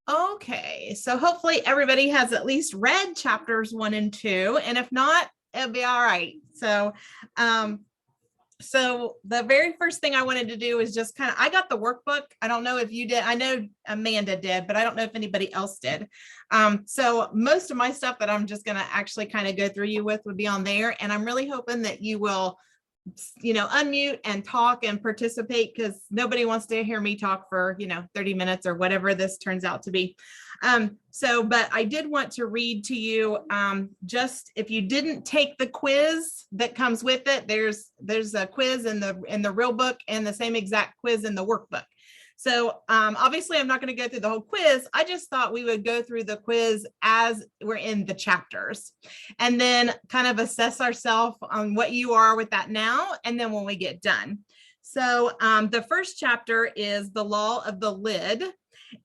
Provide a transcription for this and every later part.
Okay, so hopefully everybody has at least read chapters 1 and 2, and if not, it'll be all right. Um, so the very first thing I wanted to do is just I got the workbook. I don't know if you did. I know Amanda did, but I don't know if anybody else did. So most of my stuff that I'm just going to actually kind of go through you with would be on there. And I'm really hoping that you will, unmute and talk and participate, because nobody wants to hear me talk for, 30 minutes or whatever this turns out to be. But I did want to read to you, just if you didn't take the quiz that comes with it, there's a quiz in the real book and the same exact quiz in the workbook. So obviously I'm not going to go through the whole quiz. I just thought we would go through the quiz as we're in the chapters and then kind of assess ourselves on what you are with that now. And then when we get done. So the first chapter is the law of the lid.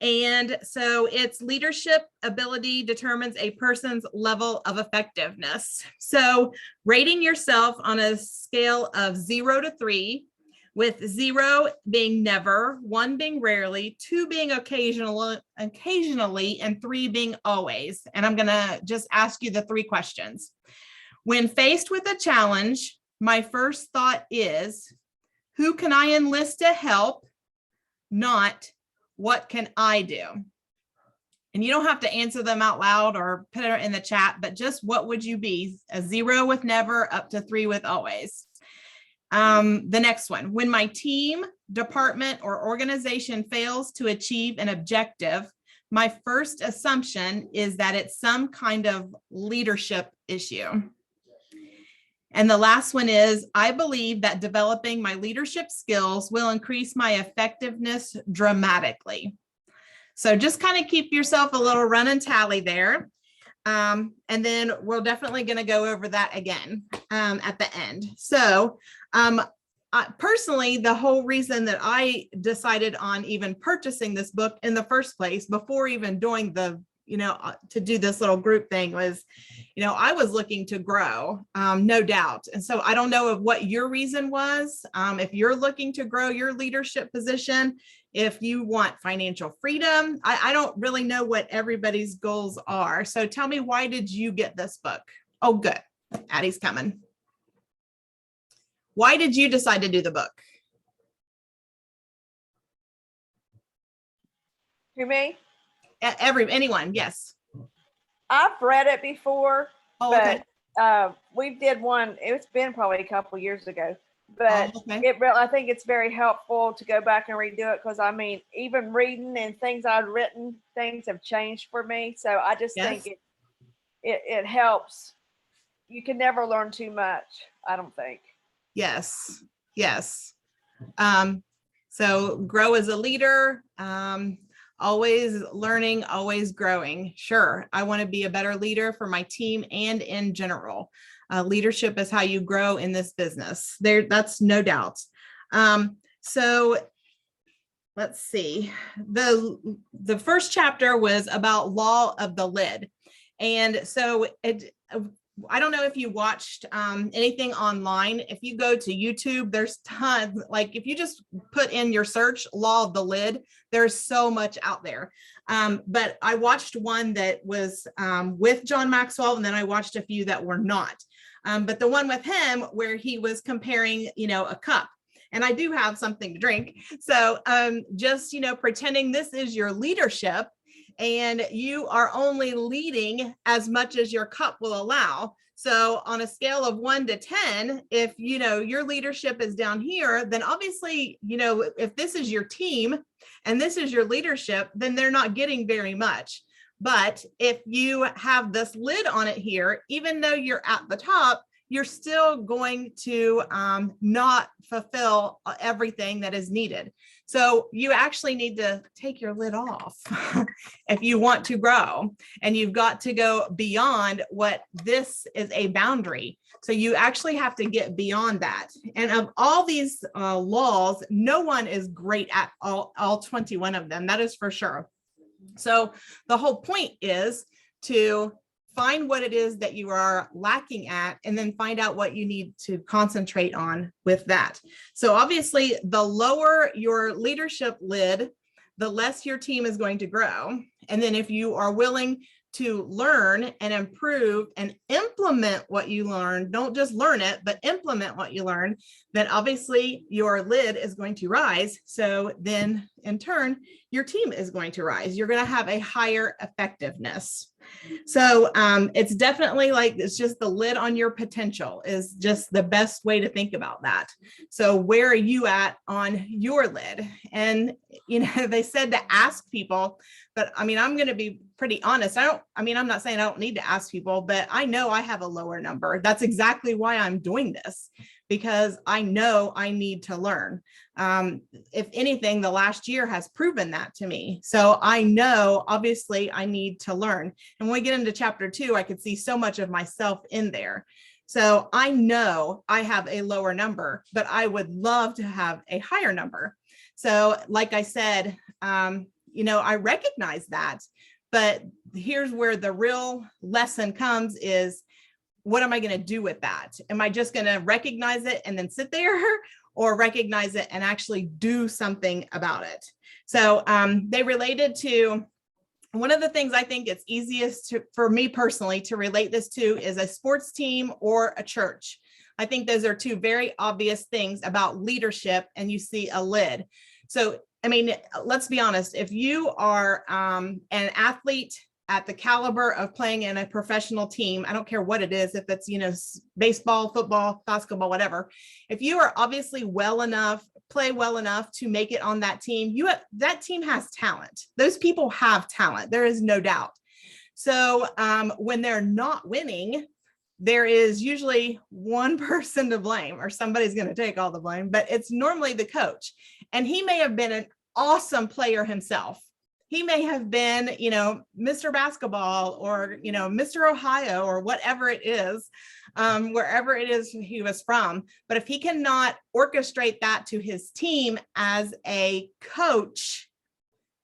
And so its leadership ability determines a person's level of effectiveness. So rating yourself on a scale of 0 to 3, with 0 being never, 1 being rarely, 2 being occasionally, and 3 being always. And I'm going to just ask you the 3 questions. When faced with a challenge, my first thought is, who can I enlist to help? Not, what can I do? And you don't have to answer them out loud or put it in the chat, but just what would you be? A 0 with never, up to 3 with always. The next one, when my team, department, or organization fails to achieve an objective, my first assumption is that it's some kind of leadership issue. And the last one is, I believe that developing my leadership skills will increase my effectiveness dramatically. So just kind of keep yourself a little run and tally there. And then we're definitely going to go over that again at the end. So personally, the whole reason that I decided on even purchasing this book in the first place, before even doing the, to do this little group thing, was, I was looking to grow, no doubt. And so I don't know of what your reason was. If you're looking to grow your leadership position, if you want financial freedom, I don't really know what everybody's goals are. So tell me, why did you get this book? Oh, good. Addie's coming. Why did you decide to do the book? You me? Anyone, yes. I've read it before, okay. We did one. It's been probably a couple years ago, but I think it's very helpful to go back and redo it, because even reading and things I'd written, things have changed for me. So I just think it helps. You can never learn too much, I don't think. Yes. So grow as a leader, always learning, always growing. Sure, I want to be a better leader for my team and in general. Leadership is how you grow in this business. That's no doubt. So let's see. The first chapter was about law of the lid. And so I don't know if you watched anything online. If you go to YouTube, there's tons. Like if you just put in your search law of the lid, there's so much out there. But I watched one that was with John Maxwell, and then I watched a few that were not. But the one with him where he was comparing, a cup. And I do have something to drink. So just, pretending this is your leadership, and you are only leading as much as your cup will allow. So on a scale of 1 to 10, if, your leadership is down here, then obviously, if this is your team and this is your leadership, then they're not getting very much. But if you have this lid on it here, even though you're at the top, you're still going to not fulfill everything that is needed. So you actually need to take your lid off if you want to grow, and you've got to go beyond what this is a boundary. So you actually have to get beyond that. And of all these laws, no one is great at all 21 of them. That is for sure. So the whole point is to find what it is that you are lacking at, and then find out what you need to concentrate on with that. So obviously, the lower your leadership lid, the less your team is going to grow. And then if you are willing to learn and improve and implement what you learn, don't just learn it, but implement what you learn, then obviously your lid is going to rise. So then in turn, your team is going to rise. You're going to have a higher effectiveness. So it's definitely like, it's just the lid on your potential is just the best way to think about that. So where are you at on your lid? And, they said to ask people, but I mean, I'm going to be pretty honest. I'm not saying I don't need to ask people, but I know I have a lower number. That's exactly why I'm doing this, because I know I need to learn. If anything, the last year has proven that to me. So I know, obviously, I need to learn. And when we get into chapter 2, I could see so much of myself in there. So I know I have a lower number, but I would love to have a higher number. So like I said, I recognize that, but here's where the real lesson comes is, what am I going to do with that? Am I just going to recognize it and then sit there, or recognize it and actually do something about it? So they related to, one of the things I think it's easiest for me personally to relate this to is a sports team or a church. I think those are two very obvious things about leadership, and you see a lid. So, I mean, let's be honest, if you are an athlete at the caliber of playing in a professional team, I don't care what it is, if it's, baseball, football, basketball, whatever, if you are obviously play well enough to make it on that team, that team has talent. Those people have talent. There is no doubt. So when they're not winning, there is usually one person to blame, or somebody's going to take all the blame, but it's normally the coach. And he may have been an awesome player himself. He may have been, Mr. Basketball, or, Mr. Ohio, or whatever it is, wherever it is he was from. But if he cannot orchestrate that to his team as a coach,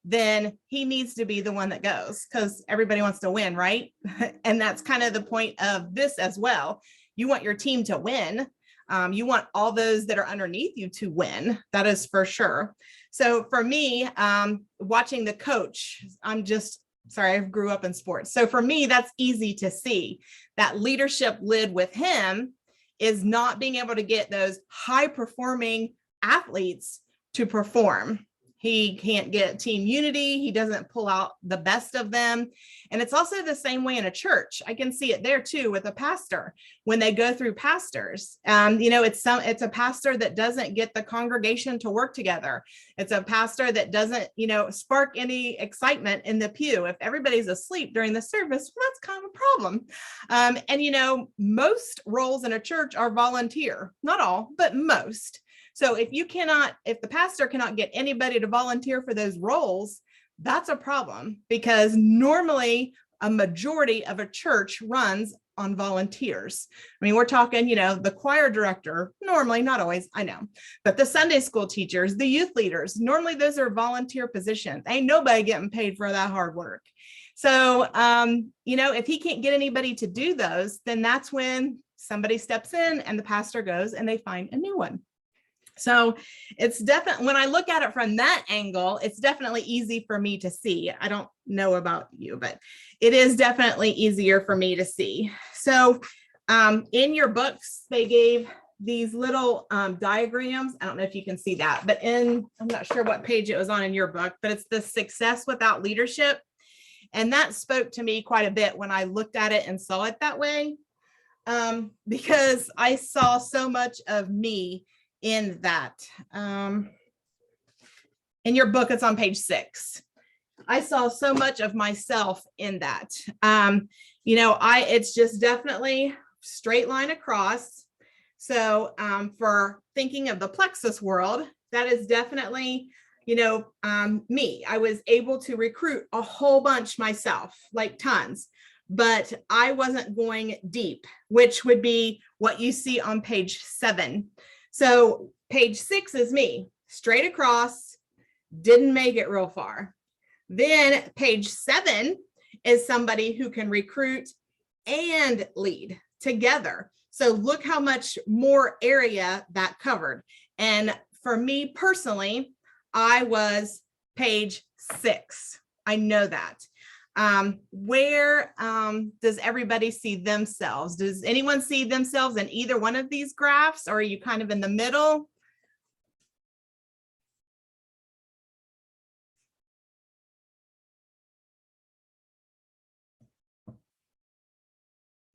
then he needs to be the one that goes, because everybody wants to win, right? And that's kind of the point of this as well. You want your team to win. You want all those that are underneath you to win. That is for sure. So for me, watching the coach, I grew up in sports. So for me, that's easy to see. That leadership lid with him is not being able to get those high performing athletes to perform. He can't get team unity. He doesn't pull out the best of them. And it's also the same way in a church. I can see it there too with a pastor. When they go through pastors, it's a pastor that doesn't get the congregation to work together. It's a pastor that doesn't, spark any excitement in the pew. If everybody's asleep during the service, well, that's kind of a problem. Most roles in a church are volunteer, not all, but most. So if the pastor cannot get anybody to volunteer for those roles, that's a problem, because normally a majority of a church runs on volunteers. I mean, we're talking, the choir director, normally, not always, I know, but the Sunday school teachers, the youth leaders, normally those are volunteer positions. Ain't nobody getting paid for that hard work. So, if he can't get anybody to do those, then that's when somebody steps in and the pastor goes and they find a new one. So it's definitely, when I look at it from that angle, it's definitely easy for me to see. I don't know about you, but it is definitely easier for me to see. So in your books, they gave these little diagrams. I don't know if you can see that, but I'm not sure what page it was on in your book, but it's the success without leadership. And that spoke to me quite a bit when I looked at it and saw it that way, because I saw so much of me in that. In your book, it's on page 6. I saw so much of myself in that. It's just definitely straight line across. So for thinking of the Plexus world, that is definitely, me. I was able to recruit a whole bunch myself, like tons, but I wasn't going deep, which would be what you see on page 7. So page 6 is me, straight across, didn't make it real far. Then page 7 is somebody who can recruit and lead together. So look how much more area that covered. And for me personally, I was page 6. I know that. Where does everybody see themselves? Does anyone see themselves in either one of these graphs, or are you kind of in the middle?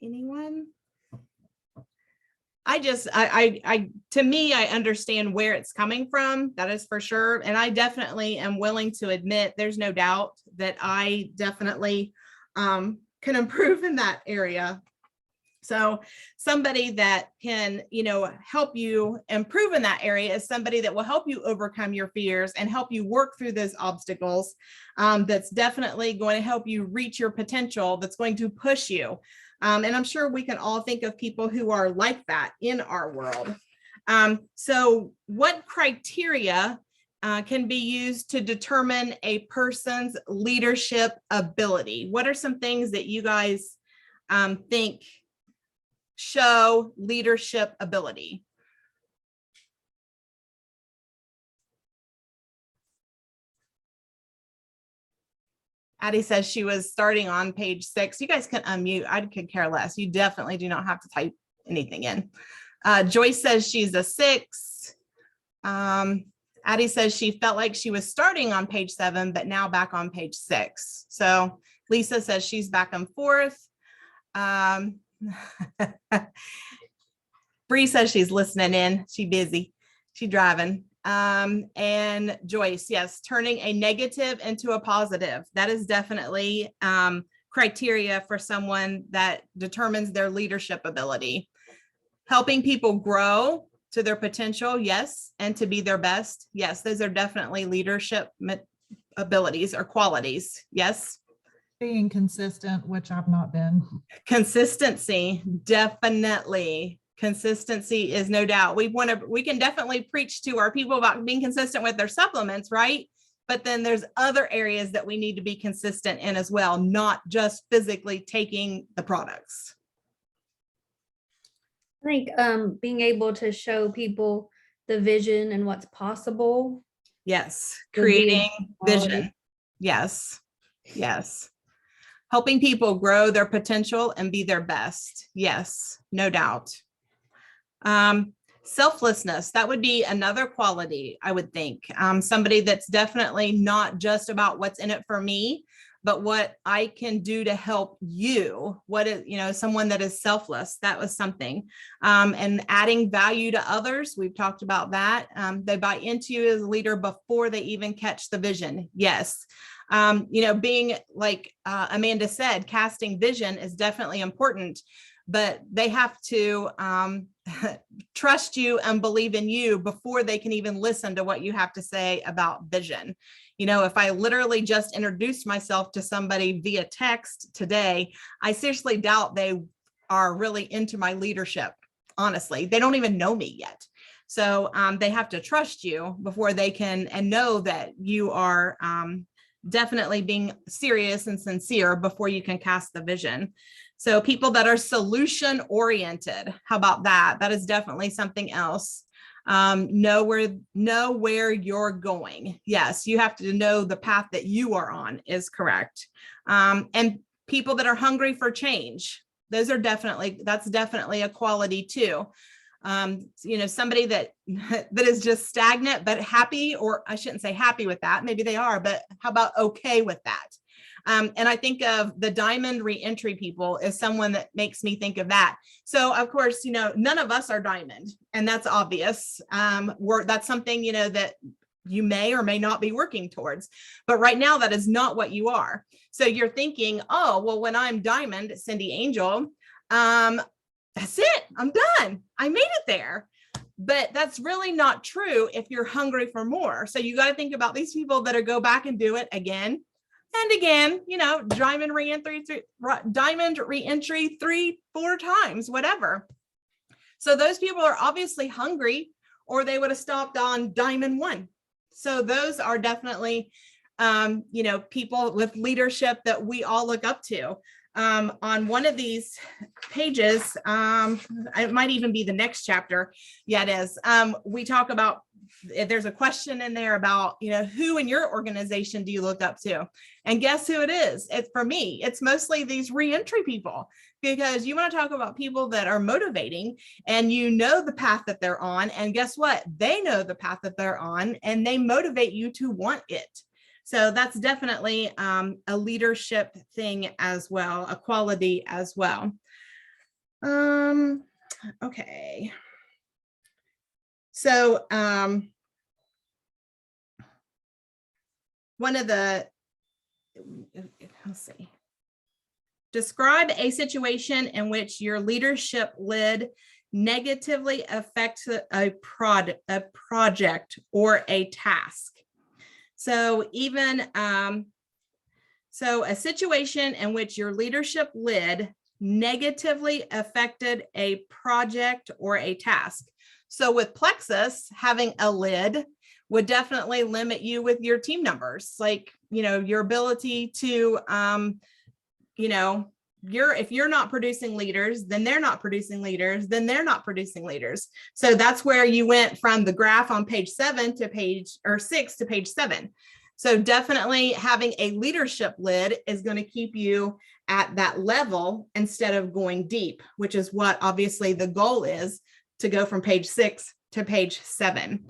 Anyone? To me, I understand where it's coming from. That is for sure. And I definitely am willing to admit, there's no doubt that I definitely can improve in that area. So somebody that can, help you improve in that area is somebody that will help you overcome your fears and help you work through those obstacles. That's definitely going to help you reach your potential. That's going to push you. And I'm sure we can all think of people who are like that in our world. So what criteria can be used to determine a person's leadership ability? What are some things that you guys think show leadership ability? Addie says she was starting on page 6. You guys can unmute. I could care less. You definitely do not have to type anything in. Joyce says she's a 6. Addie says she felt like she was starting on page 7, but now back on page 6. So Lisa says she's back and forth. Bree says she's listening in. She busy. She driving. And Joyce, yes, turning a negative into a positive. That is definitely criteria for someone that determines their leadership ability. Helping people grow to their potential, yes, and to be their best. Yes, those are definitely leadership abilities or qualities. Yes. Being consistent, which I've not been. Consistency, definitely. Consistency is no doubt. We can definitely preach to our people about being consistent with their supplements, right? But then there's other areas that we need to be consistent in as well, not just physically taking the products. I think being able to show people the vision and what's possible. Yes, creating vision. Yes, yes. Helping people grow their potential and be their best. Yes, no doubt. Selflessness, that would be another quality, I would think. Somebody that's definitely not just about what's in it for me, but what I can do to help you. What is, someone that is selfless, that was something. And adding value to others, we've talked about that. They buy into you as a leader before they even catch the vision. Yes. Being like Amanda said, casting vision is definitely important, but they have to trust you and believe in you before they can even listen to what you have to say about vision. If I literally just introduced myself to somebody via text today, I seriously doubt they are really into my leadership. Honestly, they don't even know me yet. So they have to trust you before they can and know that you are definitely being serious and sincere before you can cast the vision. So people that are solution oriented, how about that? That is definitely something else. Know where you're going. Yes, you have to know the path that you are on is correct. And people that are hungry for change. That's definitely a quality too. Somebody that is just stagnant, but happy, or I shouldn't say happy with that. Maybe they are, but how about okay with that? And I think of the diamond reentry people as someone that makes me think of that. So of course, none of us are diamond, and that's obvious. That's something, that you may or may not be working towards, but right now that is not what you are. So you're thinking, oh, well, when I'm diamond, Cindy Angel, that's it, I'm done. I made it there. But that's really not true if you're hungry for more. So you got to think about these people that go back and do it again and again, diamond reentry 3-4 times, whatever. So those people are obviously hungry, or they would have stopped on diamond 1. So those are definitely, people with leadership that we all look up to. On one of these pages, it might even be the next chapter. Yeah, it is. We talk about there's a question in there about, who in your organization do you look up to? And guess who it is? It's for me. It's mostly these reentry people, because you want to talk about people that are motivating and the path that they're on. And guess what? They know the path that they're on and they motivate you to want it. So that's definitely a leadership thing as well, a quality as well. Okay. So one of the, let's see. Describe a situation in which your leadership lid negatively affects a project or a task. So even, so a situation in which your leadership lid negatively affected a project or a task. So with Plexus, having a lid would definitely limit you with your team numbers, like, your ability to, if you're not producing leaders, then they're not producing leaders, then they're not producing leaders. So that's where you went from the graph on page 6 to page 7. So definitely having a leadership lid is going to keep you at that level instead of going deep, which is what obviously the goal is, to go from page 6 to page 7.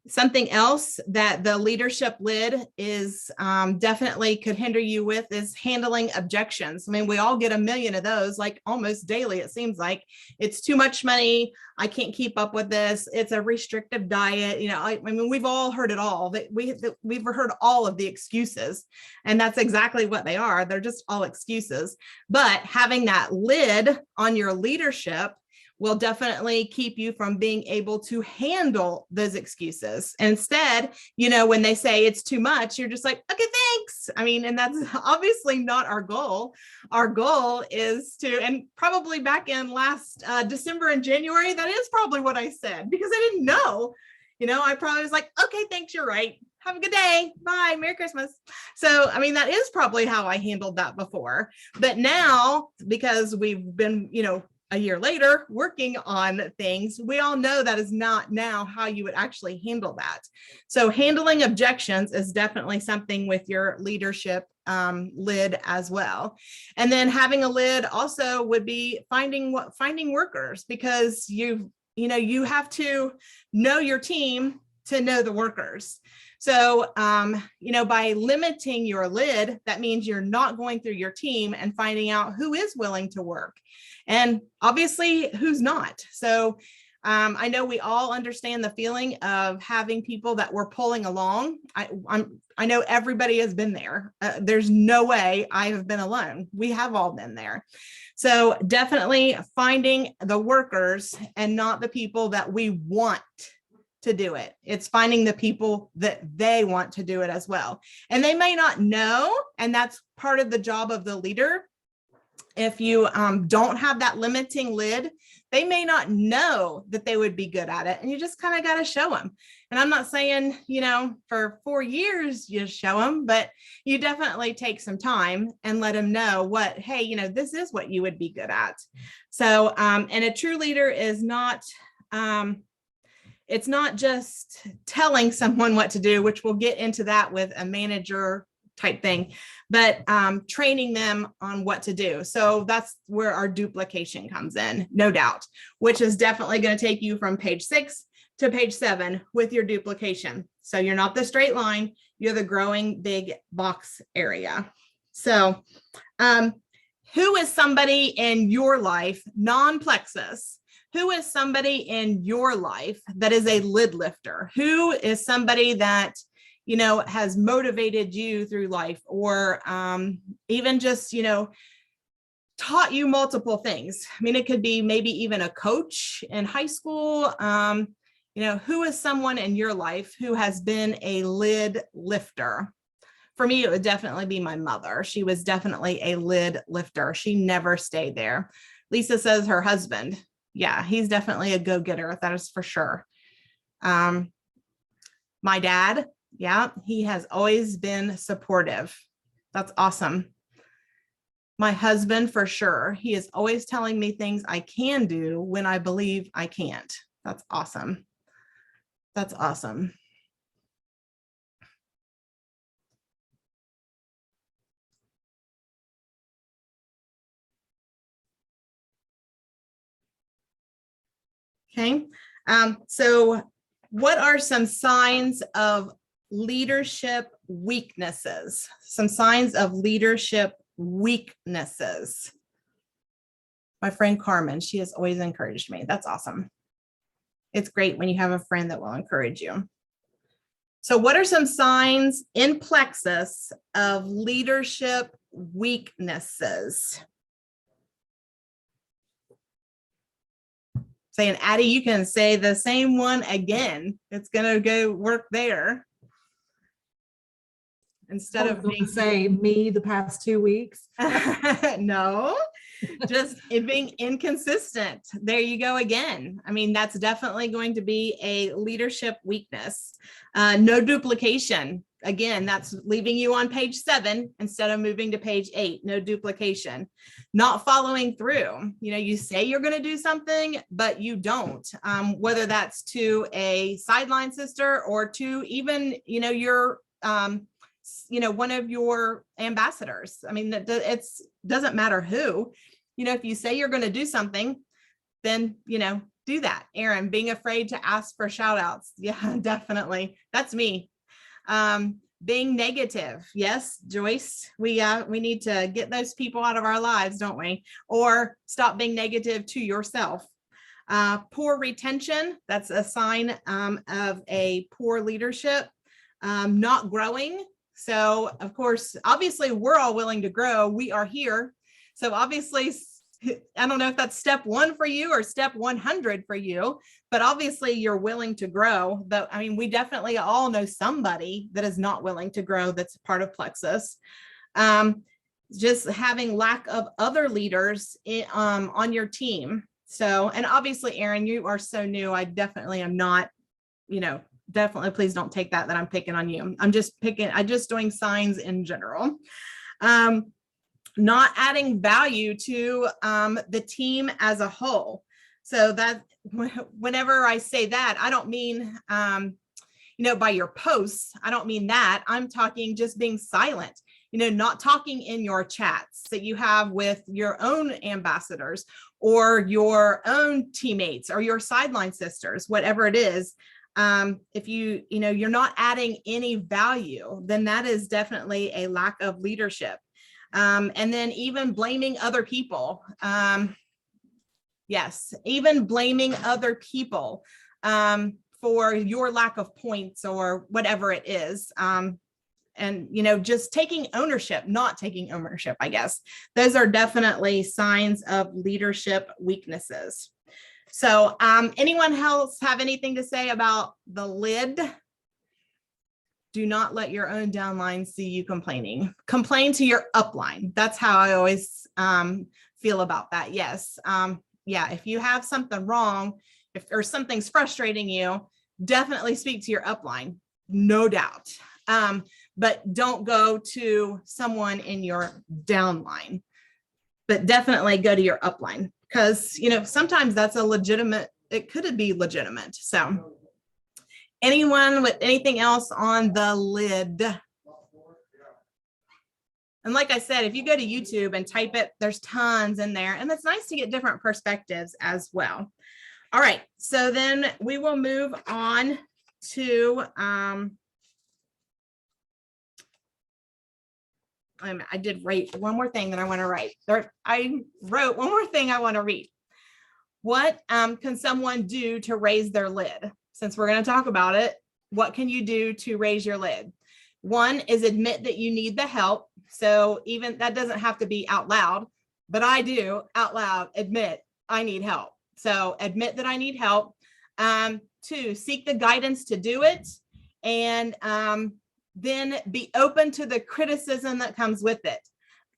Something else that the leadership lid is definitely could hinder you with is handling objections. I mean, we all get a million of those, like almost daily. It seems like it's too much money. I can't keep up with this. It's a restrictive diet. I mean, we've all heard it all. We've heard all of the excuses, and that's exactly what they are. They're just all excuses. But having that lid on your leadership will definitely keep you from being able to handle those excuses. Instead, when they say it's too much, you're just like, okay, thanks. I mean, and that's obviously not our goal. Our goal is to, and probably back in last December and January, that is probably what I said, because I didn't know, I probably was like, okay, thanks, you're right. Have a good day. Bye. Merry Christmas. So, I mean, that is probably how I handled that before. But now, because we've been, a year later working on things, we all know that is not now how you would actually handle that. So handling objections is definitely something with your leadership lid as well. And then having a lid also would be finding workers, because you have to know your team to know the workers. So, by limiting your lid, that means you're not going through your team and finding out who is willing to work and obviously who's not. So I know we all understand the feeling of having people that we're pulling along. I know everybody has been there. There's no way I have been alone. We have all been there. So definitely finding the workers and not the people that we want to do it. It's finding the people that they want to do it as well. And they may not know, and that's part of the job of the leader. If you don't have that limiting lid, they may not know that they would be good at it. And you just kind of got to show them. And I'm not saying, for 4 years, you show them, but you definitely take some time and let them know hey, this is what you would be good at. So, and a true leader is not, it's not just telling someone what to do, which we'll get into that with a manager type thing, but training them on what to do. So that's where our duplication comes in, no doubt, which is definitely going to take you from page 6 to page 7 with your duplication. So you're not the straight line, you're the growing big box area. So who is somebody in your life, non-Plexus? Who is somebody in your life that is a lid lifter? Who is somebody that, has motivated you through life, or even just, taught you multiple things? I mean, it could be maybe even a coach in high school. Who is someone in your life who has been a lid lifter? For me, it would definitely be my mother. She was definitely a lid lifter. She never stayed there. Lisa says her husband. Yeah, he's definitely a go-getter. That is for sure. My dad, yeah, he has always been supportive. That's awesome. My husband, for sure. He is always telling me things I can do when I believe I can't. That's awesome. That's awesome. Okay. So what are some signs of leadership weaknesses? Some signs of leadership weaknesses. My friend Carmen, she has always encouraged me. That's awesome. It's great when you have a friend that will encourage you. So what are some signs in Plexus of leadership weaknesses? Saying, Addie, you can say the same one again. It's going to go work there. Instead of being say me the past 2 weeks. No, just it being inconsistent. There you go again. I mean, that's definitely going to be a leadership weakness. No duplication. Again, that's leaving you on page 7 instead of moving to page 8. No duplication. Not following through. You know, you say you're going to do something, but you don't. Whether that's to a sideline sister or to even, you know, your one of your ambassadors. I mean, it doesn't matter who. You know, if you say you're going to do something, then, you know, do that. Aaron, being afraid to ask for shout outs. Yeah, definitely. That's me. Being negative. Yes, Joyce, we need to get those people out of our lives, don't we? Or stop being negative to yourself. Poor retention. That's a sign of a poor leadership. Not growing. So of course, obviously we're all willing to grow. We are here. So obviously, I don't know if that's step 1 for you or step 100 for you, but obviously you're willing to grow. But I mean, we definitely all know somebody that is not willing to grow. That's part of Plexus. Just having lack of other leaders on your team. So, and obviously, Aaron, you are so new. I definitely am not, you know, definitely please don't take that I'm picking on you. I'm just doing signs in general. Not adding value to the team as a whole. So that whenever I say that, I don't mean, by your posts, I don't mean that. I'm talking just being silent, not talking in your chats that you have with your own ambassadors or your own teammates or your sideline sisters, whatever it is. If you're not adding any value, then that is definitely a lack of leadership. And then even blaming other people. Yes, even blaming other people for your lack of points or whatever it is. And, just taking ownership, not taking ownership, I guess. Those are definitely signs of leadership weaknesses. So anyone else have anything to say about the lid? Do not let your own downline see you complaining. Complain to your upline. That's how I always feel about that. Yes. Yeah, if you have something wrong, or something's frustrating you, definitely speak to your upline, no doubt. But don't go to someone in your downline, but definitely go to your upline. Because, sometimes that's it could be legitimate. So anyone with anything else on the lid? And like I said, if you go to YouTube and type it, there's tons in there. And it's nice to get different perspectives as well. All right. So then we will move on to, I did write one more thing that I want to write. I wrote one more thing I want to read. What can someone do to raise their lid? Since we're going to talk about it, what can you do to raise your lid? One is admit that you need the help. So even that doesn't have to be out loud, but I do out loud admit I need help. So admit that I need help. 2, seek the guidance to do it. And then be open to the criticism that comes with it.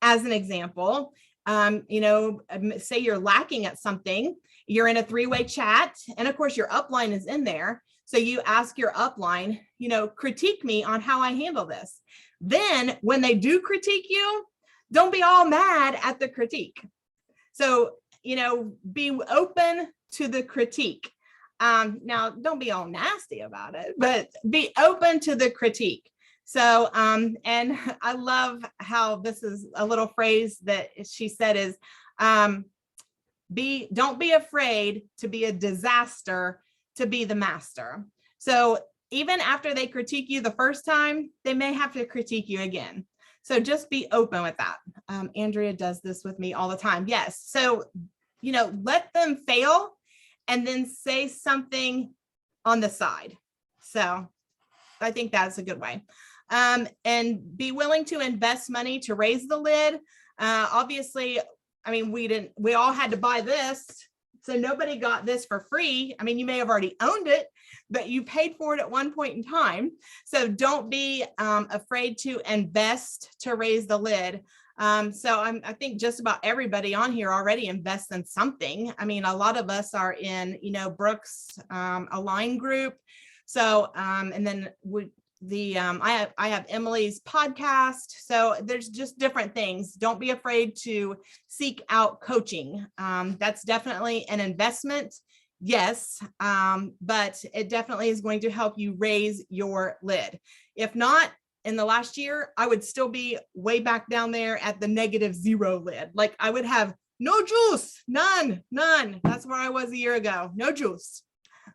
As an example, say you're lacking at something, you're in a 3-way chat, and of course your upline is in there. So you ask your upline, critique me on how I handle this. Then when they do critique you, don't be all mad at the critique. So, be open to the critique. Now don't be all nasty about it, but be open to the critique. So, and I love how this is a little phrase that she said is, don't be afraid to be a disaster, to be the master. So even after they critique you the first time, they may have to critique you again. So just be open with that. Andrea does this with me all the time. Yes. So, let them fail and then say something on the side. So I think that's a good way. And be willing to invest money to raise the lid. Obviously, we all had to buy this. So nobody got this for free. You may have already owned it, but you paid for it at one point in time. So don't be afraid to invest to raise the lid. I think just about everybody on here already invests in something. A lot of us are in, Brooke's Align group. So, and then I have Emily's podcast. So there's just different things. Don't be afraid to seek out coaching. That's definitely an investment. Yes. But it definitely is going to help you raise your lid. If not, in the last year, I would still be way back down there at the -0 lid. Like I would have no juice, none. That's where I was a year ago. No juice.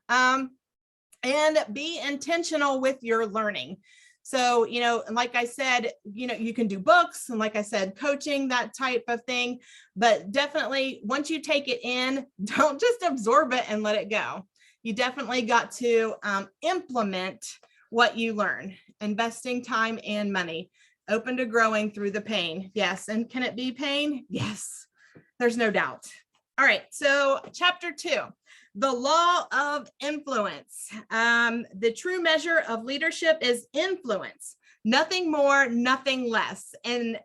And be intentional with your learning. So, like I said, you can do books and like I said, coaching, that type of thing, but definitely once you take it in, don't just absorb it and let it go. You definitely got to implement what you learn, investing time and money, open to growing through the pain. Yes. And can it be pain? Yes, there's no doubt. All right. So chapter 2. The law of influence. The true measure of leadership is influence, nothing more, nothing less. And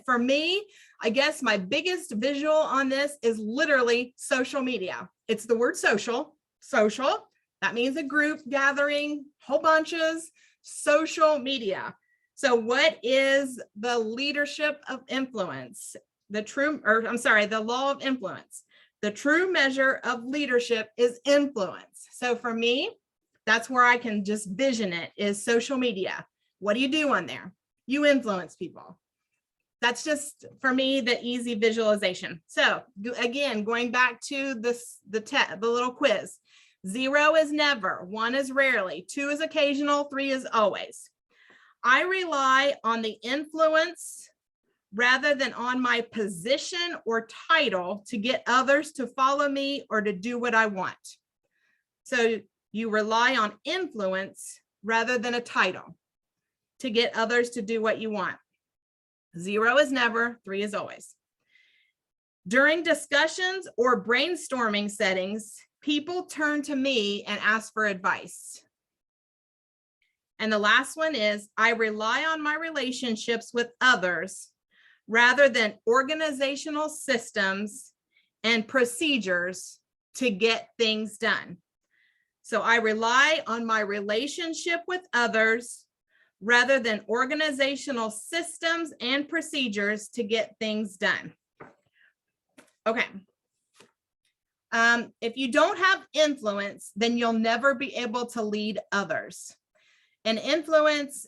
for me, I guess my biggest visual on this is literally social media. It's the word social. That means a group gathering, whole bunches, social media. So what is the leadership of influence? The law of influence. The true measure of leadership is influence. So for me, that's where I can just vision it, is social media. What do you do on there? You influence people. That's just, for me, the easy visualization. So again, going back to the little quiz. 0 is never, 1 is rarely, 2 is occasional, 3 is always. I rely on the influence rather than on my position or title to get others to follow me or to do what I want. So you rely on influence rather than a title to get others to do what you want. 0 is never, 3 is always. During discussions or brainstorming settings, people turn to me and ask for advice. And the last one is, I rely on my relationships with others rather than organizational systems and procedures to get things done. So I rely on my relationship with others rather than organizational systems and procedures to get things done. Okay. If you don't have influence, then you'll never be able to lead others. And influence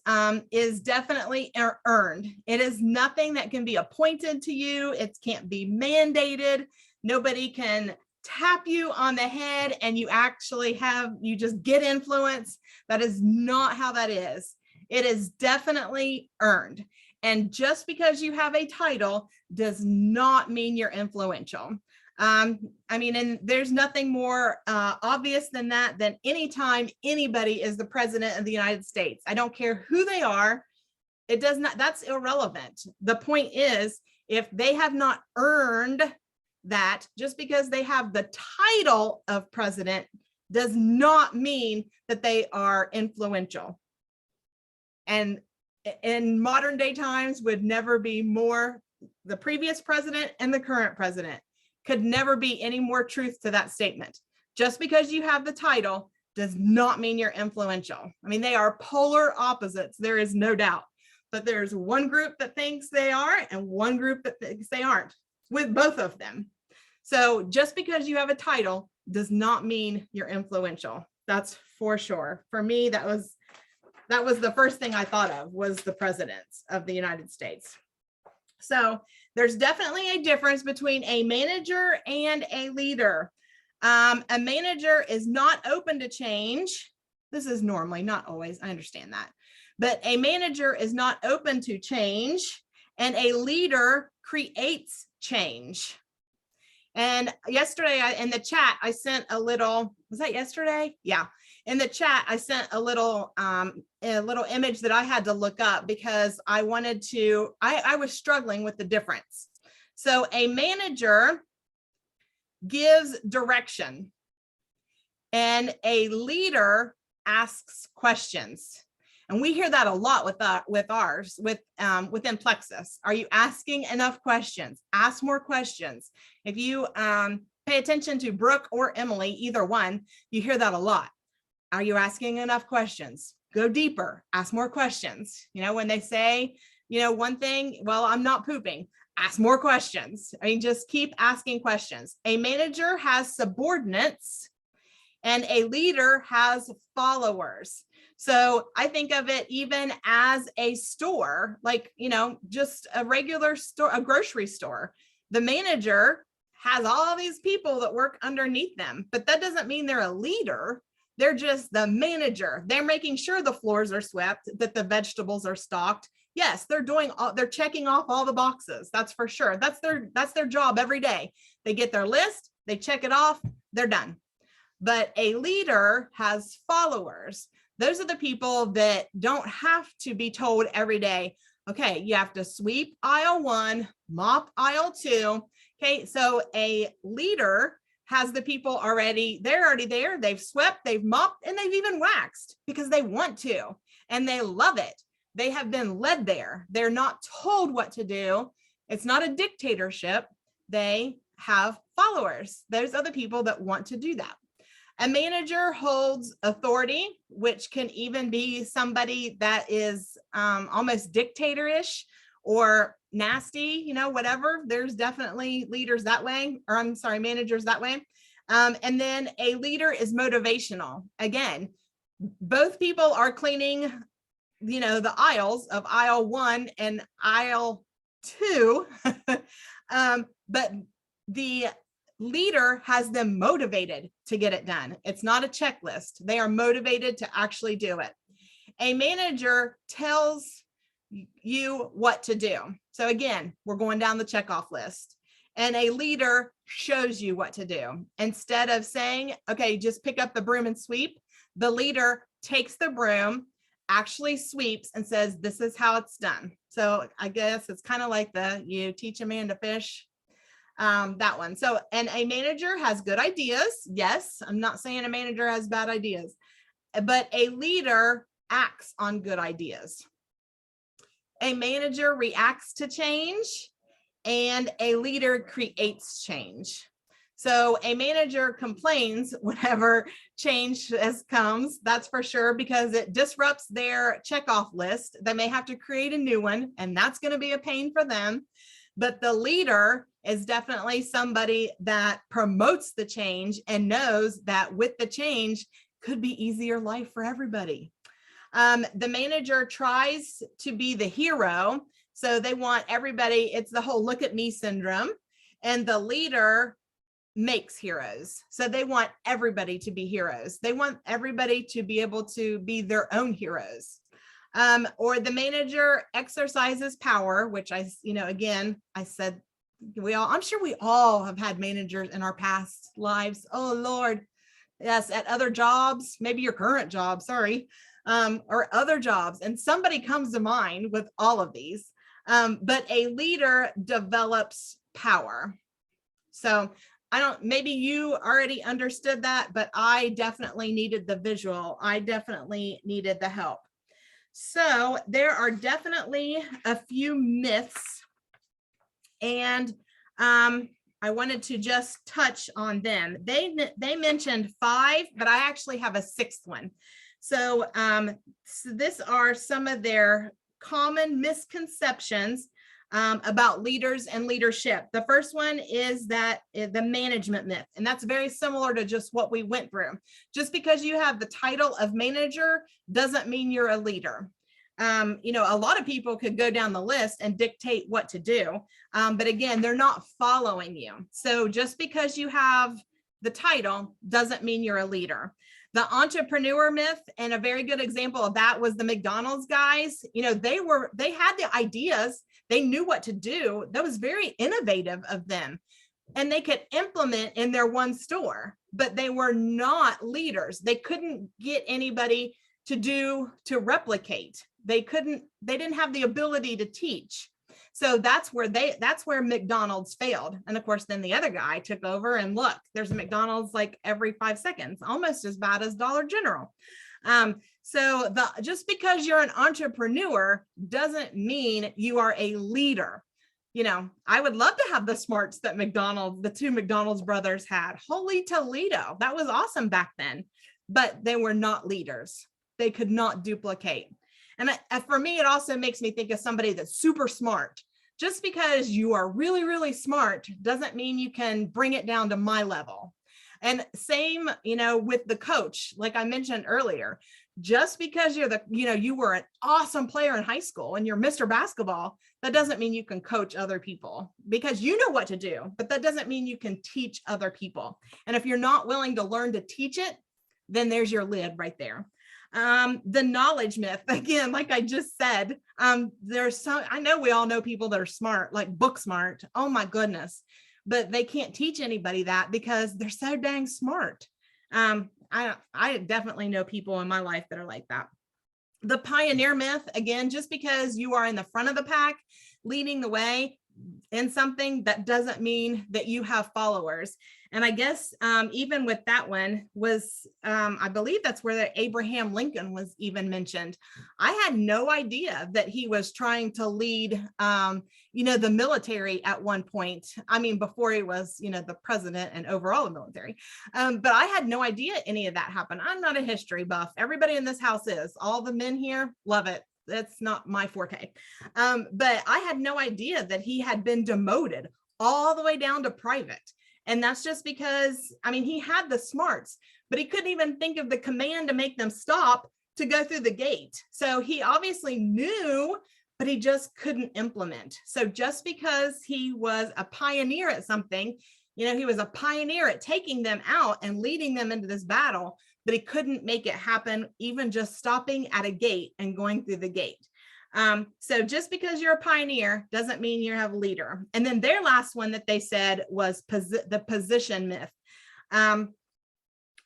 is definitely earned. It is nothing that can be appointed to you. It can't be mandated. Nobody can tap you on the head and you just get influence. That is not how that is. It is definitely earned. And just because you have a title does not mean you're influential. And there's nothing more obvious than that, than anytime anybody is the president of the United States. I don't care who they are. That's irrelevant. The point is, if they have not earned that, just because they have the title of president does not mean that they are influential. And in modern day times would never be more, the previous president and the current president could never be any more truth to that statement. Just because you have the title does not mean you're influential. They are polar opposites. There is no doubt, but there's one group that thinks they are and one group that thinks they aren't, with both of them. So just because you have a title does not mean you're influential. That's for sure. For me, that was the first thing I thought of, was the president of the United States. So there's definitely a difference between a manager and a leader. A manager is not open to change. This is normally, not always, I understand that. But a manager is not open to change, and a leader creates change. And yesterday in the chat, I sent a little, was that yesterday? Yeah. In the chat, I sent a little image that I had to look up because I wanted to, I was struggling with the difference. So a manager gives direction, and a leader asks questions. And we hear that a lot within Plexus. Are you asking enough questions? Ask more questions. If you pay attention to Brooke or Emily, either one, you hear that a lot. Are you asking enough questions? Go deeper, ask more questions. You know, when they say, you know, one thing, well, I'm not pooping, ask more questions. I mean, just keep asking questions. A manager has subordinates, and a leader has followers. So I think of it even as a store, like, you know, just a regular store, a grocery store. The manager has all these people that work underneath them, but that doesn't mean they're a leader. They're just the manager. They're making sure the floors are swept, that the vegetables are stocked. Yes, they're checking off all the boxes. That's for sure. That's their job every day. They get their list, they check it off, they're done. But a leader has followers. Those are the people that don't have to be told every day, okay, you have to sweep aisle 1, mop aisle 2. Okay, so a leader has the people already, they're already there, they've swept, they've mopped, and they've even waxed because they want to, and they love it. They have been led there. They're not told what to do. It's not a dictatorship. They have followers. Those are the people that want to do that. A manager holds authority, which can even be somebody that is almost dictatorish or nasty, you know, whatever. There's definitely leaders that way, or I'm sorry, managers that way. And then a leader is motivational. Again, both people are cleaning, you know, the aisles of aisle 1 and aisle 2, but the leader has them motivated to get it done. It's not a checklist. They are motivated to actually do it. A manager tells you what to do. So again, we're going down the checkoff list, and a leader shows you what to do. Instead of saying, okay, just pick up the broom and sweep, the leader takes the broom, actually sweeps, and says, this is how it's done. So I guess it's kind of like you teach a man to fish, that one. So, and a manager has good ideas. Yes, I'm not saying a manager has bad ideas, but a leader acts on good ideas. A manager reacts to change, and a leader creates change. So a manager complains whenever change comes, that's for sure, because it disrupts their checkoff list. They may have to create a new one, and that's going to be a pain for them. But the leader is definitely somebody that promotes the change and knows that with the change could be easier life for everybody. The manager tries to be the hero. So they want everybody, it's the whole look at me syndrome. And the leader makes heroes. So they want everybody to be heroes. They want everybody to be able to be their own heroes. Or the manager exercises power, which again, I said, I'm sure we all have had managers in our past lives. Oh Lord. Yes. At other jobs, maybe your current job, sorry. Or other jobs. And somebody comes to mind with all of these. But a leader develops power. So maybe you already understood that, but I definitely needed the visual. I definitely needed the help. So there are definitely a few myths, and I wanted to just touch on them. They mentioned 5, but I actually have a 6th one. So, so these are some of their common misconceptions about leaders and leadership. The first one is that the management myth, and that's very similar to just what we went through. Just because you have the title of manager doesn't mean you're a leader. You know, a lot of people could go down the list and dictate what to do, but again, they're not following you. So just because you have the title doesn't mean you're a leader. The entrepreneur myth, and a very good example of that was the McDonald's guys. You know, they had the ideas, they knew what to do. That was very innovative of them, and they could implement in their one store, but they were not leaders. They couldn't get anybody to replicate. They didn't have the ability to teach. So that's where McDonald's failed. And of course, then the other guy took over, and look, there's a McDonald's like every 5 seconds, almost as bad as Dollar General. So just because you're an entrepreneur doesn't mean you are a leader. You know, I would love to have the smarts that the two McDonald's brothers had. Holy Toledo, that was awesome back then, but they were not leaders. They could not duplicate. And for me, it also makes me think of somebody that's super smart. Just because you are really, really smart doesn't mean you can bring it down to my level. And same, you know, with the coach, like I mentioned earlier, just because you were an awesome player in high school and you're Mr. Basketball, that doesn't mean you can coach other people, because you know what to do, but that doesn't mean you can teach other people. And if you're not willing to learn to teach it, then there's your lid right there. The knowledge myth, again, like I just said, I know we all know people that are smart, like book smart. Oh my goodness, but they can't teach anybody that because they're so dang smart. I definitely know people in my life that are like that. The pioneer myth, again, just because you are in the front of the pack, leading the way in something, that doesn't mean that you have followers. And I guess even with that one was, I believe that's where Abraham Lincoln was even mentioned. I had no idea that he was trying to lead, the military at one point. I mean, before he was, the president and overall the military. But I had no idea any of that happened. I'm not a history buff. Everybody in this house is. All the men here love it. That's not my forte. But I had no idea that he had been demoted all the way down to private. And that's just because, he had the smarts, but he couldn't even think of the command to make them stop to go through the gate. So he obviously knew, but he just couldn't implement. So just because he was a pioneer at something, he was a pioneer at taking them out and leading them into this battle, but he couldn't make it happen, even just stopping at a gate and going through the gate. So just because you're a pioneer doesn't mean you have a leader. And then their last one that they said was the position myth. And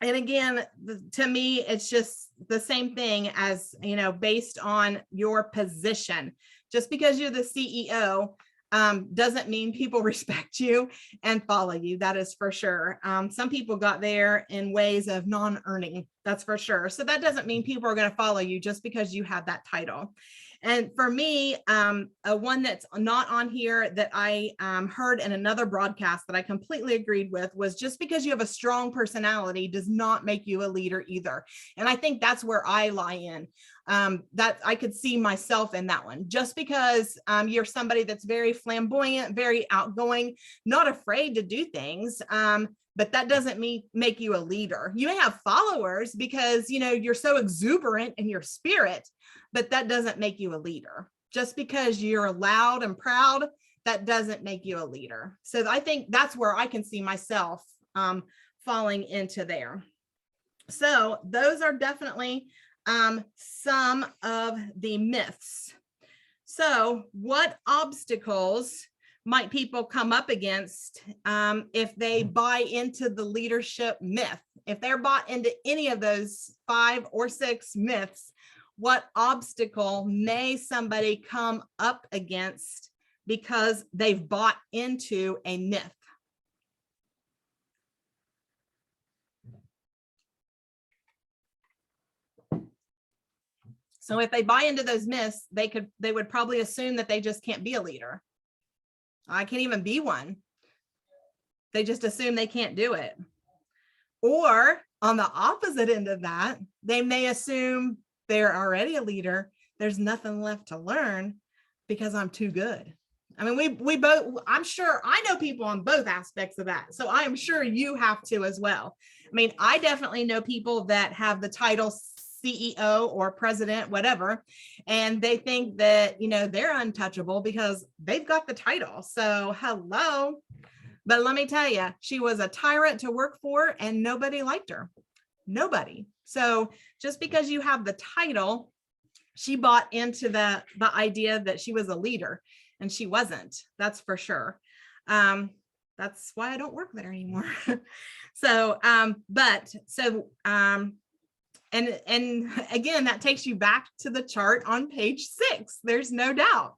again, to me, it's just the same thing as, based on your position. Just because you're the CEO doesn't mean people respect you and follow you. That is for sure. Some people got there in ways of non-earning, that's for sure. So that doesn't mean people are going to follow you just because you have that title. And for me, one that's not on here that I heard in another broadcast that I completely agreed with was, just because you have a strong personality does not make you a leader either. And I think that's where I lie in. That I could see myself in that one. Just because you're somebody that's very flamboyant, very outgoing, not afraid to do things, but that doesn't make you a leader. You may have followers because you're so exuberant in your spirit, but that doesn't make you a leader. Just because you're loud and proud, that doesn't make you a leader. So I think that's where I can see myself falling into there. So those are definitely some of the myths. So what obstacles might people come up against if they buy into the leadership myth? If they're bought into any of those 5 or 6 myths, what obstacle may somebody come up against because they've bought into a myth? So if they buy into those myths, they would probably assume that they just can't be a leader. I can't even be one. They just assume they can't do it. Or on the opposite end of that, they may assume they're already a leader. There's nothing left to learn because I'm too good. I mean, we both, I'm sure I know people on both aspects of that. So I am sure you have to as well. I mean, I definitely know people that have the title CEO or president, whatever, and they think that, you know, they're untouchable because they've got the title. So hello. But let me tell you, she was a tyrant to work for and nobody liked her. Nobody. So just because you have the title, she bought into the idea that she was a leader, and she wasn't. That's for sure. That's why I don't work there anymore. So, and again, that takes you back to the chart on page 6. There's no doubt,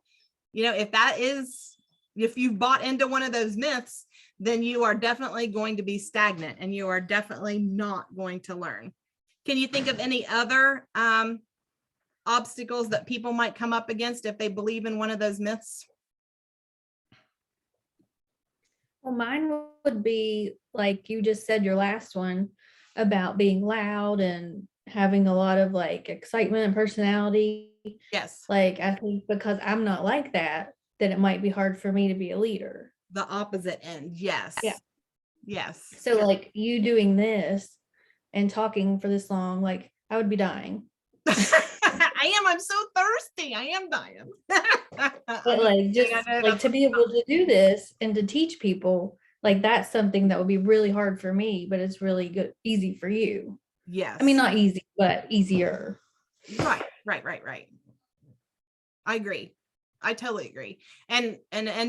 you know, if you've bought into one of those myths, then you are definitely going to be stagnant and you are definitely not going to learn. Can you think of any other obstacles that people might come up against if they believe in one of those myths? Well, mine would be like you just said, your last one about being loud and having a lot of like excitement and personality. Yes. Like, I think because I'm not like that, then it might be hard for me to be a leader. The opposite end. Yes. Yeah. Yes. So like you doing this and talking for this long, like I would be dying. I'm so thirsty. I am dying. But like just like to be able to do this and to teach people, like that's something that would be really hard for me, but it's really good, easy for you. Yes. I mean, not easy, but easier. Right. I agree. I totally agree. And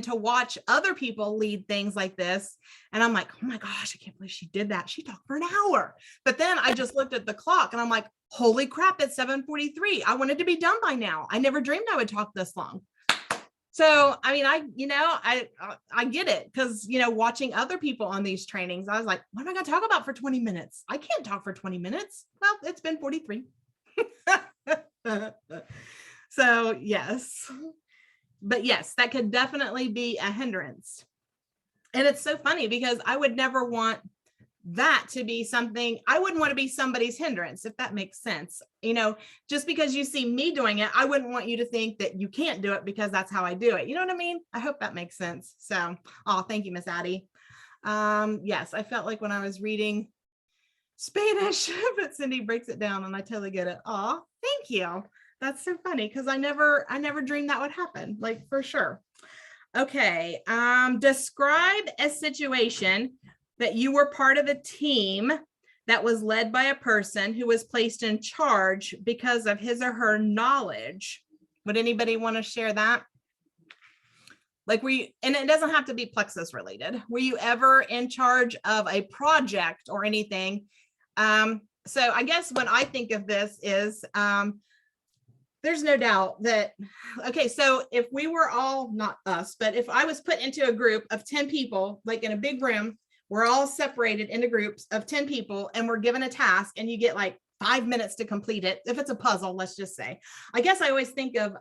to watch other people lead things like this, and I'm like, oh my gosh, I can't believe she did that. She talked for an hour. But then I just looked at the clock and I'm like, holy crap, it's 7:43. I wanted to be done by now. I never dreamed I would talk this long. So, I mean, I get it, because, you know, watching other people on these trainings, I was like, what am I going to talk about for 20 minutes? I can't talk for 20 minutes. Well, it's been 43. So yes. But yes, that could definitely be a hindrance. And it's so funny because I would never want that to be something, I wouldn't want to be somebody's hindrance, if that makes sense. You know, just because you see me doing it, I wouldn't want you to think that you can't do it because that's how I do it. You know what I mean? I hope that makes sense. So, thank you, Miss Addie. Yes, I felt like when I was reading Spanish, but Cindy breaks it down and I totally get it. Thank you. That's so funny because I never dreamed that would happen, like for sure. Okay. Describe a situation that you were part of a team that was led by a person who was placed in charge because of his or her knowledge. Would anybody want to share that? Like, and it doesn't have to be Plexus related. Were you ever in charge of a project or anything? So I guess when I think of this is, there's no doubt that, okay, so if we were all, not us, but if I was put into a group of 10 people, like in a big room, we're all separated into groups of 10 people and we're given a task and you get like 5 minutes to complete it. If it's a puzzle, let's just say. I guess I always think of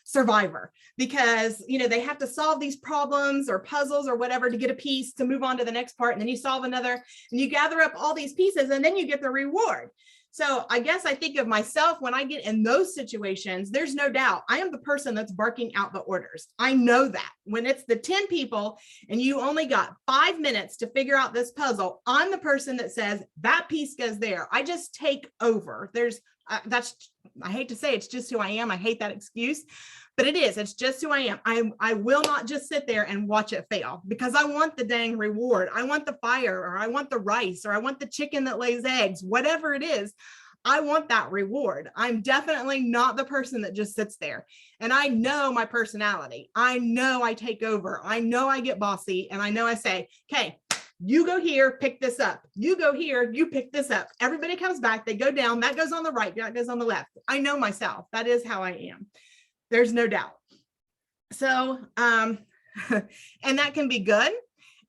Survivor, because, you know, they have to solve these problems or puzzles or whatever to get a piece to move on to the next part. And then you solve another and you gather up all these pieces and then you get the reward. So I guess I think of myself when I get in those situations, there's no doubt I am the person that's barking out the orders. I know that when it's the 10 people and you only got 5 minutes to figure out this puzzle, I'm the person that says that piece goes there. I just take over. I hate to say it's just who I am. I hate that excuse, but it is. It's just who I am. I will not just sit there and watch it fail because I want the dang reward. I want the fire, or I want the rice, or I want the chicken that lays eggs, whatever it is. I want that reward. I'm definitely not the person that just sits there. And I know my personality. I know I take over. I know I get bossy, and I know I say, okay, you go here, pick this up. You go here, you pick this up. Everybody comes back, they go down, that goes on the right, that goes on the left. I know myself. That is how I am. There's no doubt. So, and that can be good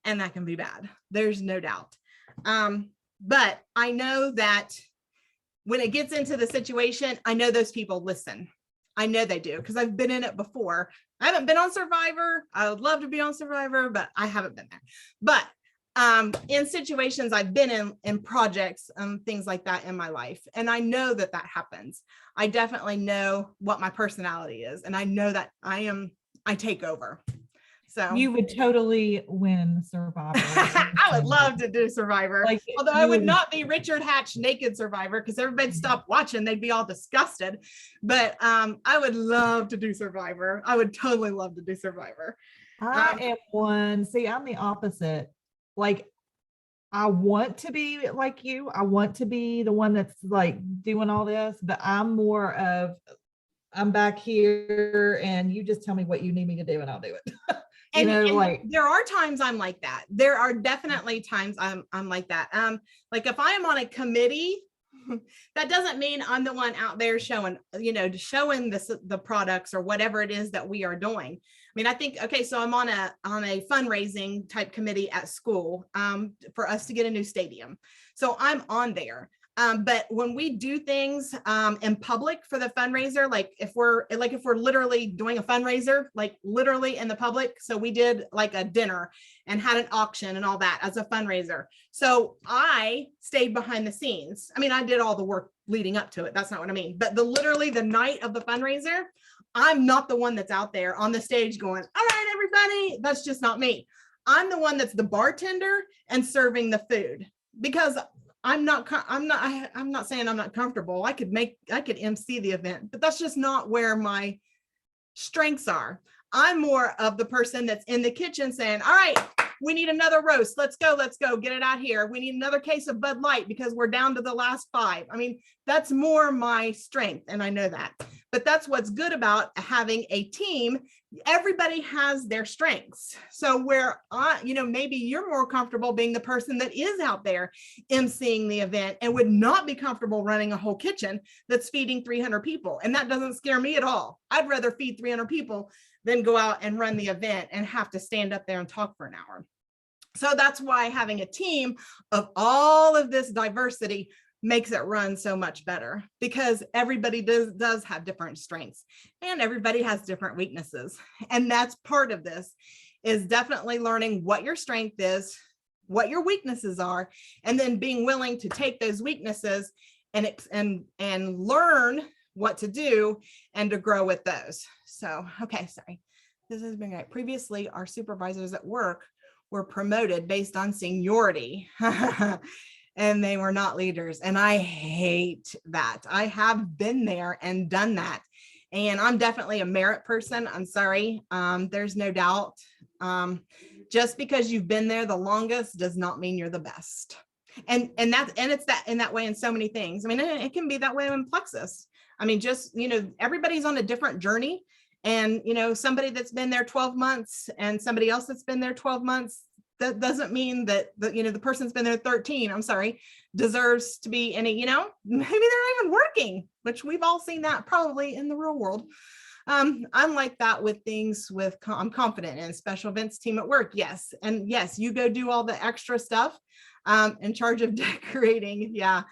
and that can be bad. There's no doubt. But I know that when it gets into the situation, I know those people listen. I know they do because I've been in it before. I haven't been on Survivor. I would love to be on Survivor, but I haven't been there. But in situations I've been in projects and things like that in my life. And I know that happens. I definitely know what my personality is. And I know that I take over. So You would totally win Survivor. I would love to do Survivor. Like, Although I you would would- not be Richard Hatch naked Survivor because everybody'd stop watching. They'd be all disgusted. But I would love to do Survivor. I would totally love to do Survivor. I am one. See, I'm the opposite. Like, I want to be like you. I want to be the one that's like doing all this, but I'm more of, I'm back here and you just tell me what you need me to do and I'll do it. And like, there are times I'm like that. There are definitely times I'm like that. Like if I'm on a committee, that doesn't mean I'm the one out there showing, showing the products or whatever it is that we are doing. I mean, I think, okay, so I'm on a fundraising type committee at school for us to get a new stadium. So I'm on there. But when we do things in public for the fundraiser, like if we're literally doing a fundraiser, like literally in the public. So we did like a dinner and had an auction and all that as a fundraiser. So I stayed behind the scenes. I mean, I did all the work leading up to it. That's not what I mean. But literally the night of the fundraiser, I'm not the one that's out there on the stage going, all right, everybody, that's just not me. I'm the one that's the bartender and serving the food because I'm not saying I'm not comfortable. I could MC the event, but that's just not where my strengths are. I'm more of the person that's in the kitchen saying, all right, we need another roast. Let's go, get it out here. We need another case of Bud Light because we're down to the last 5. I mean, that's more my strength. And I know that, but that's what's good about having a team. Everybody has their strengths. So where maybe you're more comfortable being the person that is out there emceeing the event and would not be comfortable running a whole kitchen that's feeding 300 people. And that doesn't scare me at all. I'd rather feed 300 people than go out and run the event and have to stand up there and talk for an hour. So that's why having a team of all of this diversity makes it run so much better, because everybody does have different strengths and everybody has different weaknesses. And that's part of this, is definitely learning what your strength is, what your weaknesses are, and then being willing to take those weaknesses and learn what to do and to grow with those. So, okay, sorry. This has been great. Previously, our supervisors at work were promoted based on seniority and they were not leaders. And I hate that. I have been there and done that. And I'm definitely a merit person. I'm sorry. There's no doubt. Just because you've been there the longest does not mean you're the best. And it's that in that way in so many things. I mean, it can be that way in Plexus. I mean, just, everybody's on a different journey. And, somebody that's been there 12 months and somebody else that's been there 12 months, that doesn't mean that, the person's been there 13, I'm sorry, deserves to be any, maybe they're not even working, which we've all seen that probably in the real world. I'm like that with things I'm confident in special events team at work. Yes. And yes, you go do all the extra stuff in charge of decorating. Yeah.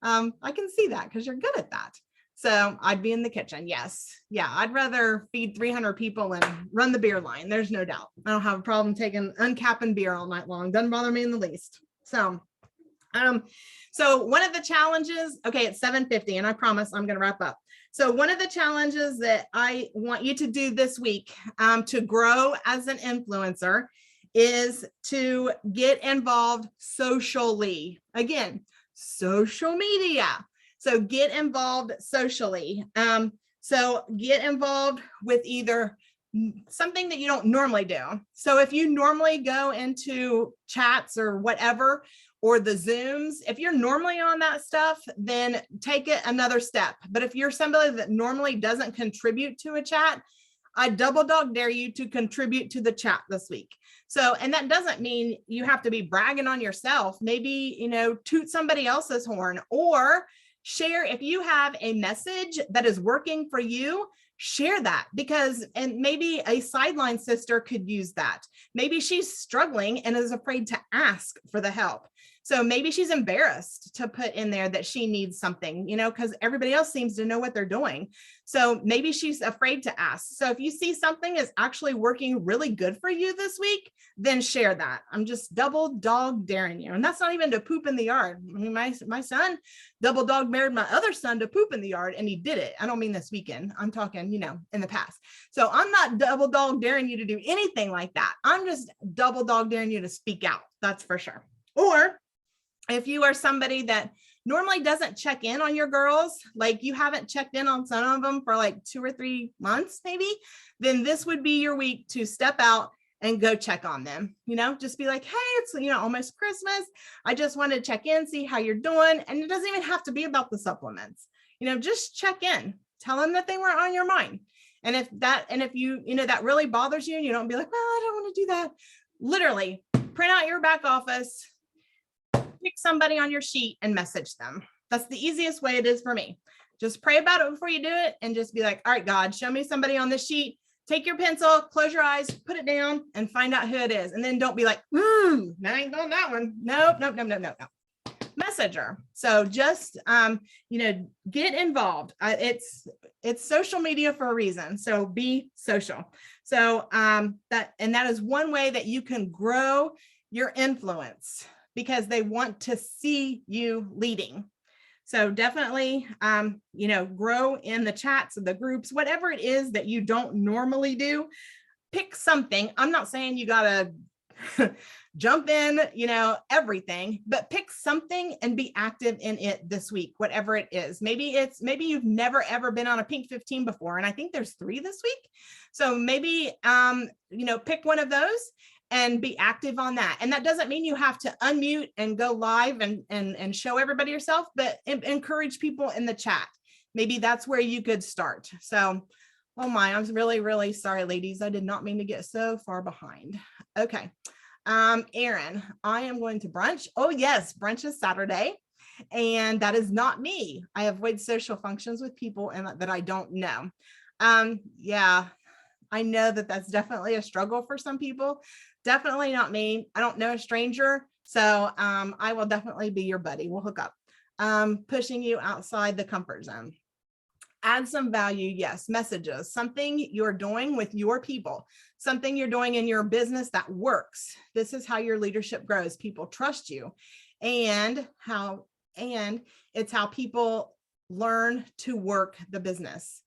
I can see that because you're good at that. So I'd be in the kitchen. Yes. Yeah. I'd rather feed 300 people and run the beer line. There's no doubt. I don't have a problem uncapping beer all night long. Doesn't bother me in the least. So one of the challenges, okay, it's 7:50 and I promise I'm going to wrap up. So one of the challenges that I want you to do this week to grow as an influencer is to get involved socially. Again, social media. So get involved socially. So get involved with either something that you don't normally do. So if you normally go into chats or whatever, or the Zooms, if you're normally on that stuff, then take it another step. But if you're somebody that normally doesn't contribute to a chat, I double dog dare you to contribute to the chat this week. So, and that doesn't mean you have to be bragging on yourself. Maybe, toot somebody else's horn, or share. If you have a message that is working for you, share that, and maybe a sideline sister could use that. Maybe she's struggling and is afraid to ask for the help. So maybe she's embarrassed to put in there that she needs something, because everybody else seems to know what they're doing. So maybe she's afraid to ask. So if you see something is actually working really good for you this week, then share that. I'm just double dog daring you. And that's not even to poop in the yard. I mean, my son double dog dared my other son to poop in the yard, and he did it. I don't mean this weekend. I'm talking, in the past. So I'm not double dog daring you to do anything like that. I'm just double dog daring you to speak out. That's for sure. Or if you are somebody that normally doesn't check in on your girls, like you haven't checked in on some of them for like 2 or 3 months, maybe, then this would be your week to step out and go check on them. Just be like, hey, it's, almost Christmas. I just want to check in, see how you're doing. And it doesn't even have to be about the supplements, just check in, tell them that they were on your mind. And if you, that really bothers you and you don't be like, well, I don't want to do that. Literally print out your back office, pick somebody on your sheet and message them. That's the easiest way it is for me. Just pray about it before you do it and just be like, all right, God, show me somebody on this sheet. Take your pencil, close your eyes, put it down and find out who it is. And then don't be like, I ain't doing that one. Nope. Message her. So just, get involved. It's social media for a reason. So be social. So that is one way that you can grow your influence, because they want to see you leading. So definitely, grow in the chats and the groups, whatever it is that you don't normally do, pick something. I'm not saying you got to jump in, everything, but pick something and be active in it this week, whatever it is. Maybe you've never, ever been on a Pink 15 before. And I think there's 3 this week. So maybe, pick one of those and be active on that. And that doesn't mean you have to unmute and go live and show everybody yourself, but encourage people in the chat. Maybe that's where you could start. So, oh my, I'm really, really sorry, ladies. I did not mean to get so far behind. Okay. Erin, I am going to brunch. Oh yes, brunch is Saturday. And that is not me. I avoid social functions with people that I don't know. Yeah, I know that that's definitely a struggle for some people. Definitely not me. I don't know a stranger. So I will definitely be your buddy. We'll hook up. Pushing you outside the comfort zone. Add some value. Yes. Messages, something you're doing with your people, something you're doing in your business that works. This is how your leadership grows. People trust you, and it's how people learn to work the business.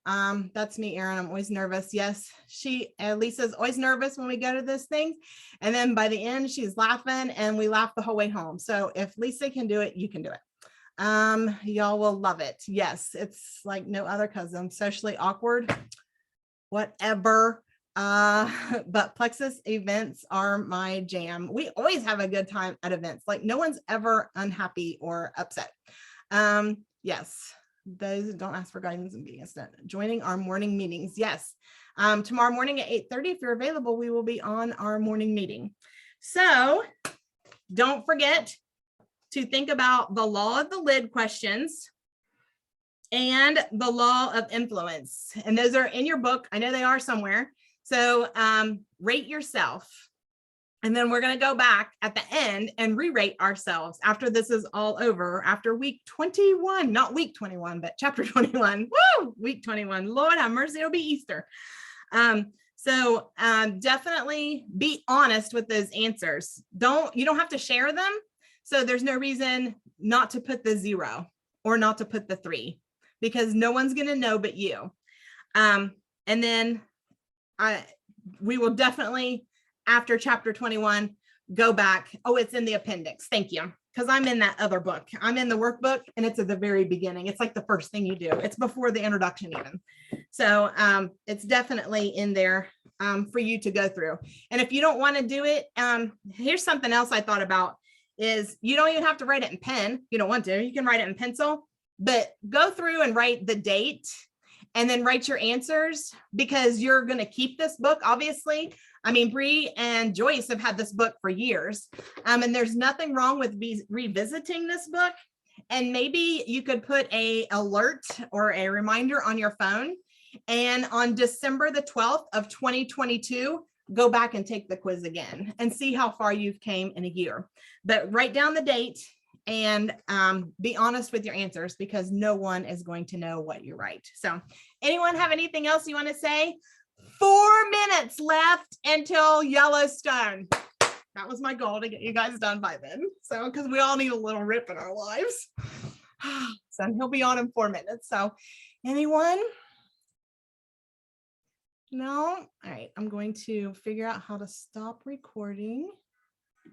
That's me, Erin. I'm always nervous. Yes, Lisa's always nervous when we go to this thing. And then by the end, she's laughing and we laugh the whole way home. So if Lisa can do it, you can do it. Y'all will love it. Yes, it's like no other because I'm socially awkward, whatever. But Plexus events are my jam. We always have a good time at events. Like no one's ever unhappy or upset. Yes. Those don't ask for guidance and being instant. Joining our morning meetings. Yes. Tomorrow morning at 8:30, if you're available, we will be on our morning meeting. So don't forget to think about the law of the lid questions and the law of influence. And those are in your book. I know they are somewhere. So rate yourself. And then we're going to go back at the end and re-rate ourselves after this is all over, after week 21, not week 21, but chapter 21. Woo! Week 21. Lord have mercy, it'll be Easter. So definitely be honest with those answers. You don't have to share them. So there's no reason not to put the 0 or not to put the 3, because no one's going to know but you. And then we will definitely, after chapter 21, go back. Oh, it's in the appendix. Thank you. Because I'm in that other book. I'm in the workbook and it's at the very beginning. It's like the first thing you do. It's before the introduction even. So it's definitely in there for you to go through. And if you don't want to do it, here's something else I thought about is you don't even have to write it in pen. You don't want to, you can write it in pencil, but go through and write the date and then write your answers, because you're going to keep this book, obviously. I mean, Bree and Joyce have had this book for years, and there's nothing wrong with revisiting this book. And maybe you could put a alert or a reminder on your phone. And on December the 12th of 2022, go back and take the quiz again and see how far you've came in a year. But write down the date and be honest with your answers, because no one is going to know what you write. So anyone have anything else you want to say? 4 minutes left until Yellowstone. That was my goal, to get you guys done by then. So, because we all need a little rip in our lives. So he'll be on in 4 minutes. So anyone? No? All right. I'm going to figure out how to stop recording.